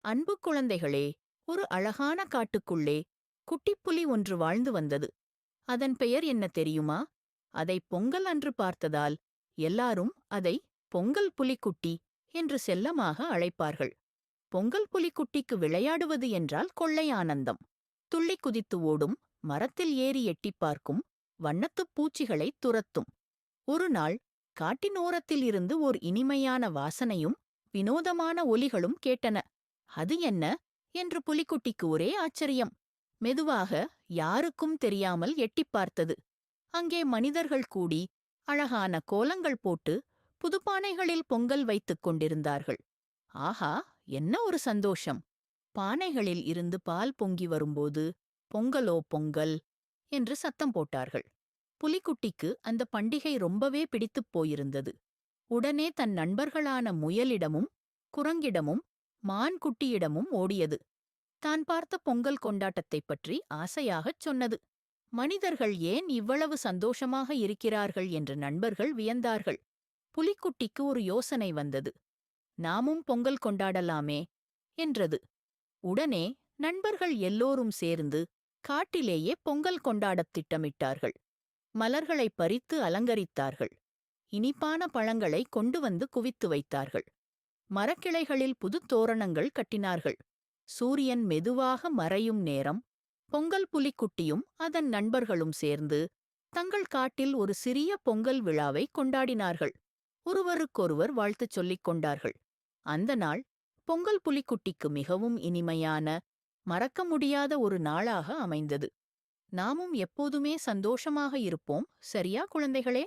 அன்பு குழந்தைகளே, ஒரு அழகான காட்டுக்குள்ளே குட்டிப்புலி ஒன்று வாழ்ந்து வந்தது. அதன் பெயர் என்ன தெரியுமா? அதை பொங்கல் அன்று பார்த்ததால் எல்லாரும் அதை பொங்கல் புலிக்குட்டி என்று செல்லமாக அழைப்பார்கள். பொங்கல் புலிக்குட்டிக்கு விளையாடுவது என்றால் கொள்ளை ஆனந்தம். துள்ளி குதித்து ஓடும், மரத்தில் ஏறி எட்டிப் பார்க்கும், வண்ணத்துப் பூச்சிகளைத் துரத்தும். ஒரு நாள் காட்டின் ஓரத்தில் இருந்து ஓர் இனிமையான வாசனையும் வினோதமான ஒலிகளும் கேட்டன. அது என்ன என்று புலிக்குட்டிக்கு ஒரே ஆச்சரியம். மெதுவாக, யாருக்கும் தெரியாமல் எட்டிப் பார்த்தது. அங்கே மனிதர்கள் கூடி அழகான கோலங்கள் போட்டு புதுப்பானைகளில் பொங்கல் வைத்துக் கொண்டிருந்தார்கள். ஆஹா, என்ன ஒரு சந்தோஷம்! பானைகளில் இருந்து பால் பொங்கி வரும்போது பொங்கலோ பொங்கல் என்று சத்தம் போட்டார்கள். புலிக்குட்டிக்கு அந்த பண்டிகை ரொம்பவே பிடித்துப் போயிருந்தது. உடனே தன் நண்பர்களான முயலிடமும் குரங்கிடமும் மான் குட்டியிடமும் ஓடியது. தான் பார்த்த பொங்கல் கொண்டாட்டத்தைப் பற்றி ஆசையாகச் சொன்னது. மனிதர்கள் ஏன் இவ்வளவு சந்தோஷமாக இருக்கிறார்கள் என்று நண்பர்கள் வியந்தார்கள். புலிக்குட்டிக்கு ஒரு யோசனை வந்தது. நாமும் பொங்கல் கொண்டாடலாமே என்றது. உடனே நண்பர்கள் எல்லோரும் சேர்ந்து காட்டிலேயே பொங்கல் கொண்டாடத் திட்டமிட்டார்கள். மலர்களை பறித்து அலங்கரித்தார்கள். இனிப்பான பழங்களை கொண்டு வந்து குவித்து வைத்தார்கள். மரக்கிளைகளில் புதுத் தோரணங்கள் கட்டினார்கள். சூரியன் மெதுவாக மறையும் நேரம், பொங்கல் புலிக்குட்டியும் அதன் நண்பர்களும் சேர்ந்து தங்கள் காட்டில் ஒரு சிறிய பொங்கல் விழாவை கொண்டாடினார்கள். ஒருவருக்கொருவர் வாழ்த்துச் சொல்லிக் கொண்டார்கள். அந்த நாள் பொங்கல் புலிக்குட்டிக்கு மிகவும் இனிமையான, மறக்க முடியாத ஒரு நாளாக அமைந்தது. நாமும் எப்போதுமே சந்தோஷமாக இருப்போம், சரியா குழந்தைகளே?